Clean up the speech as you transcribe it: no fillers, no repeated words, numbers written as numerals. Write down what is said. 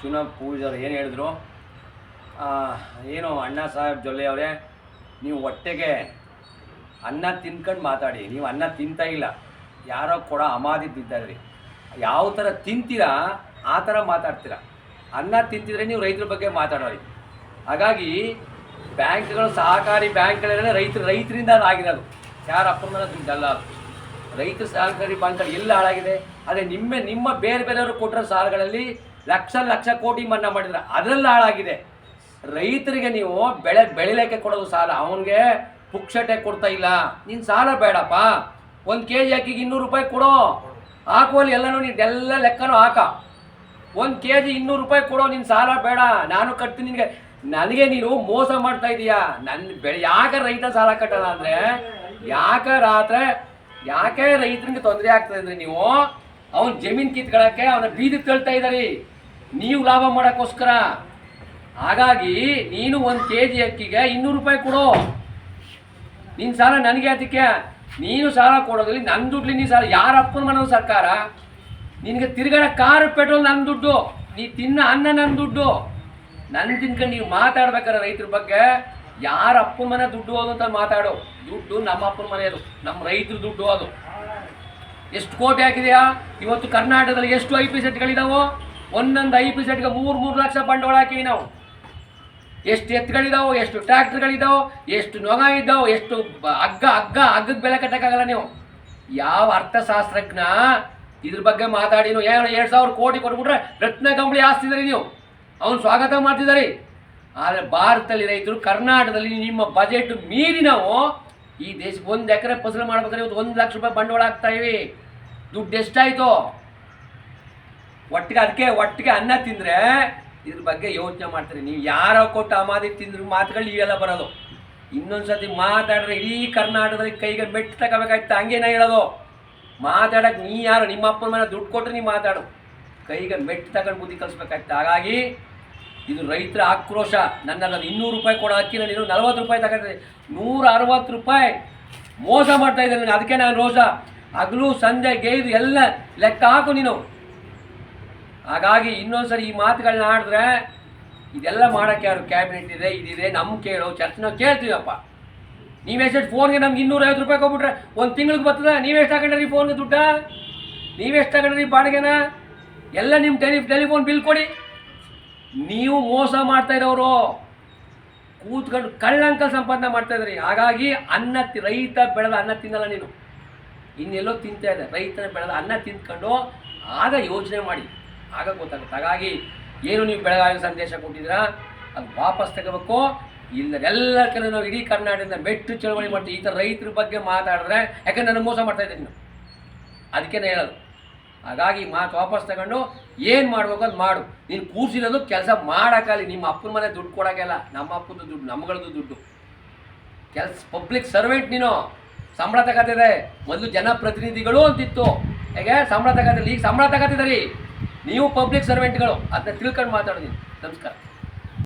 ಶಿವನ ಪೂಜಾರು ಏನು ಹೇಳಿದ್ರು, ಏನು ಅಣ್ಣಾ ಸಾಹೇಬ್ ಜೊಲ್ಲೆ ಅವರೇ, ನೀವು ಹೊಟ್ಟೆಗೆ ಅನ್ನ ತಿನ್ಕೊಂಡು ಮಾತಾಡಿ. ನೀವು ಅನ್ನ ತಿಂತಾ ಇಲ್ಲ, ಯಾರೋ ಕೊಡೋ ಅಮಾದಿ ತಿಂತಾಯಿದ್ರಿ. ಯಾವ ಥರ ತಿಂತೀರಾ ಆ ಥರ ಮಾತಾಡ್ತೀರಾ. ಅನ್ನ ತಿಂತಿದ್ರೆ ನೀವು ರೈತರ ಬಗ್ಗೆ ಮಾತಾಡೋರಿ. ಹಾಗಾಗಿ ಬ್ಯಾಂಕ್ಗಳು, ಸಹಕಾರಿ ಬ್ಯಾಂಕ್ಗಳೆಲ್ಲ ರೈತರಿಂದ ಆಗಿರೋದು, ಯಾರ ಅಪ್ಪನ ದುಡ್ಡಲ್ಲ. ಅದು ರೈತ ಸಹಕಾರಿ ಬ್ಯಾಂಕ್ಗಳು ಎಲ್ಲ ಹಾಳಾಗಿದೆ. ಅದೇ ನಿಮ್ಮ ಬೇರೆ ಬೇರೆಯವರು ಕೊಟ್ಟಿರೋ ಸಾಲಗಳಲ್ಲಿ ಲಕ್ಷ ಕೋಟಿ ಮನ್ನಾ ಮಾಡಿದ್ರೆ ಅದರಲ್ಲಿ ಹಾಳಾಗಿದೆ. ರೈತರಿಗೆ ನೀವು ಬೆಳಿಲಿಕ್ಕೆ ಕೊಡೋದು ಸಾಲ, ಅವನಿಗೆ ಪುಕ್ಷಟೆ ಕೊಡ್ತಾ ಇಲ್ಲ. ನಿನ್ನ ಸಾಲ ಬೇಡಪ್ಪ, 1 kg ಅಕ್ಕಿಗೆ 200 ರೂಪಾಯಿ ಕೊಡೋ, ಹಾಕುವಲ್ಲಿ ಎಲ್ಲನೂ ನೀನೆಲ್ಲ ಲೆಕ್ಕನೂ ಹಾಕ. 1 kg 200 ರೂಪಾಯಿ ಕೊಡೋ, ನಿನ್ನ ಸಾಲ ಬೇಡ, ನಾನು ಕಟ್ತೀನಿ ನಿನಗೆ. ನನಗೆ ನೀನು ಮೋಸ ಮಾಡ್ತಾ ಇದೀಯಾ. ಯಾಕೆ ರೈತ ಸಾಲ ಕಟ್ಟಲ್ಲ ಅಂದರೆ, ಯಾಕೆ ರೈತರಿಗೆ ತೊಂದರೆ ಆಗ್ತದೆ ಅಂದರೆ, ನೀವು ಅವನ ಜಮೀನು ಕಿತ್ಕೊಳ್ಳೋಕ್ಕೆ ಅವನ ಬೀದಿಗೆ ತಳ್ತಾ ಇದ್ದೀರಿ, ನೀವು ಲಾಭ ಮಾಡೋಕ್ಕೋಸ್ಕರ. ಹಾಗಾಗಿ ನೀನು 1 kg ಅಕ್ಕಿಗೆ 200 ರೂಪಾಯಿ ಕೊಡು. ನಿನ್ನ ಸಾಲ ನನಗೆ ಅದಕ್ಕೆ, ನೀನು ಸಾಲ ಕೊಡೋದ್ರಲ್ಲಿ ನನ್ನ ದುಡ್ಲಿ ನೀನು ಸಾಲ. ಯಾರ ಅಪ್ಪನ ಮನೋ ಸರ್ಕಾರ? ನಿನಗೆ ತಿರ್ಗಡೆ ಕಾರು ಪೆಟ್ರೋಲ್ ನನ್ನ ದುಡ್ಡು, ನೀ ತಿನ್ನ ಅನ್ನ ನನ್ನ ದುಡ್ಡು. ನನ್ನ ತಿನ್ಕೊಂಡು ನೀವು ಮಾತಾಡ್ಬೇಕಾರೆ ರೈತರ ಬಗ್ಗೆ, ಯಾರ ಅಪ್ಪನ ಮನೆ ದುಡ್ಡು ಅದು ಅಂತ ಮಾತಾಡು. ದುಡ್ಡು ನಮ್ಮ ಅಪ್ಪನ ಮನೆಯದು, ನಮ್ಮ ರೈತರ ದುಡ್ಡು ಅದು. ಎಷ್ಟು ಕೋಟಿ ಹಾಕಿದೆಯಾ ಇವತ್ತು ಕರ್ನಾಟಕದಲ್ಲಿ? ಎಷ್ಟು IPZಗಳಿದಾವೋ? ಒಂದೊಂದು IPZಗೆ 3 ಲಕ್ಷ ಬಂಡವಾಳ ಹಾಕಿವಿ ನಾವು. ಎಷ್ಟು ಎತ್ತುಗಳಿದಾವೋ, ಎಷ್ಟು ಟ್ರ್ಯಾಕ್ಟರ್ಗಳಿದಾವೋ, ಎಷ್ಟು ನೊಗ ಇದ್ದಾವೆ, ಎಷ್ಟು ಹಗ್ಗದ ಬೆಲೆ ಕಟ್ಟಕ್ಕಾಗಲ್ಲ. ನೀವು ಯಾವ ಅರ್ಥಶಾಸ್ತ್ರಜ್ಞ ಇದ್ರ ಬಗ್ಗೆ ಮಾತಾಡಿನೋ? 2,000 ಕೋಟಿ ಕೊಟ್ಬಿಟ್ರೆ ರತ್ನ ಕಂಬಳಿ ಹಾಸ್ತಿದ್ರಿ ನೀವು, ಅವನು ಸ್ವಾಗತ ಮಾಡ್ತಿದ್ದಾರೆ. ಆದರೆ ಭಾರತದಲ್ಲಿ ರೈತರು, ಕರ್ನಾಟಕದಲ್ಲಿ ನಿಮ್ಮ ಬಜೆಟ್ ಮೀರಿ ನಾವು ಈ ದೇಶಕ್ಕೆ 1 ಎಕರೆ ಫಸಲು ಮಾಡ್ಬೇಕಾದ್ರೆ ಇವತ್ತು 1 ಲಕ್ಷ ರೂಪಾಯಿ ಬಂಡವಾಳ ಹಾಕ್ತಾ ಇವಿ. ದುಡ್ಡು ಎಷ್ಟಾಯಿತು ಒಟ್ಟಿಗೆ ಅನ್ನ ತಿಂದರೆ ಇದ್ರ ಬಗ್ಗೆ ಯೋಚನೆ ಮಾಡ್ತಾರೆ. ನೀವು ಯಾರೋ ಕೊಟ್ಟು ಅಮಾದಿ ತಿಂದ್ರೆ ಮಾತುಗಳು ಇವೆಲ್ಲ ಬರೋದು. ಇನ್ನೊಂದು ಸತಿ ಮಾತಾಡಿದ್ರೆ ಇಡೀ ಕರ್ನಾಟಕದಲ್ಲಿ ಕೈಗೆ ಮೆಟ್ಟು ತಗೋಬೇಕಾಯ್ತು. ಹಂಗೇನ ಹೇಳೋದು? ಮಾತಾಡೋಕೆ ನೀ ಯಾರು? ನಿಮ್ಮ ಅಪ್ಪನ ಮನೆ ದುಡ್ಡು ಕೊಟ್ಟರೆ ನೀವು ಮಾತಾಡು, ಕೈಗೆ ಮೆಟ್ಟು ತಗೊಂಡು ಬುದ್ಧಿ ಕಲಿಸ್ಬೇಕಾಯ್ತು. ಹಾಗಾಗಿ ಇದು ರೈತರ ಆಕ್ರೋಶ. ನನ್ನಲ್ಲಿ 200 ರೂಪಾಯಿ ಕೊಡೋ ಅಕ್ಕಿನ ನೀನು 40 ರೂಪಾಯಿ ತಗೊಂಡ್ರೆ 160 ರೂಪಾಯಿ ಮೋಸ ಮಾಡ್ತಾ ಇದ್ದಾರೆ ನನಗೆ. ಅದಕ್ಕೆ ನಾನು ರೋಷ. ಹಗಲು ಸಂಜೆ ಗೈದು ಎಲ್ಲ ಲೆಕ್ಕ ಹಾಕು ನೀನು. ಹಾಗಾಗಿ ಇನ್ನೊಂದ್ಸರಿ ಈ ಮಾತುಗಳನ್ನ ಆಡಿದ್ರೆ, ಇದೆಲ್ಲ ಮಾಡೋಕ್ಕೆ ಯಾರು ಕ್ಯಾಬಿನೆಟ್ ಇದೆ, ಇದಿದೆ, ನಮ್ಮ ಕೇಳೋ ಚರ್ಚೆ ನಾವು ಕೇಳ್ತೀವಪ್ಪ. ನೀವೆಷ್ಟು ಫೋನ್ಗೆ ನಮ್ಗೆ 250 ರೂಪಾಯಿ ಕೊಟ್ಬಿಟ್ರೆ 1 ತಿಂಗಳಿಗೆ ಬರ್ತದೆ. ನೀವೆಷ್ಟು ಹಾಕೊಂಡ್ರಿ ಫೋನ್ಗೆ ದುಡ್ಡ? ನೀವೆಷ್ಟು ಹಾಕೊಂಡ್ರಿ ಬಾಡಿಗೆನ? ಎಲ್ಲ ನಿಮ್ಮ ಟೆಲಿಫೋನ್ ಬಿಲ್ ಕೊಡಿ. ನೀವು ಮೋಸ ಮಾಡ್ತಾ ಇರೋರು, ಕೂತ್ಕೊಂಡು ಕಳ್ಳಂಕಲ್ ಸಂಪಾದನೆ ಮಾಡ್ತಾ ಇದ್ರಿ. ಹಾಗಾಗಿ ರೈತ ಬೆಳೆದ ಅನ್ನ ತಿನ್ನಲ್ಲ ನೀನು, ಇನ್ನೆಲ್ಲೋ ತಿಂತಾ ಇದೆ. ರೈತನ ಬೆಳೆದ ಅನ್ನ ತಿಂದ್ಕೊಂಡು ಆಗ ಯೋಚನೆ ಮಾಡಿ, ಆಗ ಗೊತ್ತಾಗುತ್ತೆ. ಹಾಗಾಗಿ ಏನು ನೀವು ಬೆಳಗಾವಿ ಸಂದೇಶ ಕೊಟ್ಟಿದ್ದೀರಾ ಅದು ವಾಪಸ್ ತಗೋಬೇಕು. ಎಲ್ಲ ಕಡೆ ನಾವು ಇಡೀ ಕರ್ನಾಟಕದಿಂದ ಮೆಟ್ಟು ಚಳವಳಿ ಮಾಡ್ತೀವಿ. ಈ ಥರ ರೈತರ ಬಗ್ಗೆ ಮಾತಾಡಿದ್ರೆ, ಯಾಕಂದ್ರೆ ನನಗೆ ಮೋಸ ಮಾಡ್ತಾ ಇದ್ದೀನಿ ನೀನು, ಅದಕ್ಕೇನೆ ಹೇಳೋದು. ಹಾಗಾಗಿ ಮಾತು ವಾಪಸ್ ತಗೊಂಡು ಏನು ಮಾಡ್ಬೇಕು ಅದು ಮಾಡು. ನೀನು ಕೂರ್ಸಿರೋದು ಕೆಲಸ ಮಾಡೋಕ್ಕಾಗಲಿ. ನಿಮ್ಮ ಅಪ್ಪನ ಮನೆ ದುಡ್ಡು ಕೊಡೋಕ್ಕೆಲ್ಲ, ನಮ್ಮ ಅಪ್ಪನದು ದುಡ್ಡು, ನಮ್ಮಗಳದ್ದು ದುಡ್ಡು. ಪಬ್ಲಿಕ್ ಸರ್ವೆಂಟ್ ನೀನು. ಸಂಬಳ ತಗೋತಿದೆ. ಮೊದಲು ಜನಪ್ರತಿನಿಧಿಗಳು ಅಂತಿತ್ತು, ಹೇಗೆ ಸಂಬಳ ತಗೋತಿಲ್ಲ, ಈಗ ಸಂಬಳ ತಗೋತಿದ್ದೀರಿ ನೀವು. ಪಬ್ಲಿಕ್ ಸರ್ವೆಂಟ್ಗಳು, ಅದನ್ನ ತಿಳ್ಕೊಂಡು ಮಾತಾಡೋದು. ನಮಸ್ಕಾರ.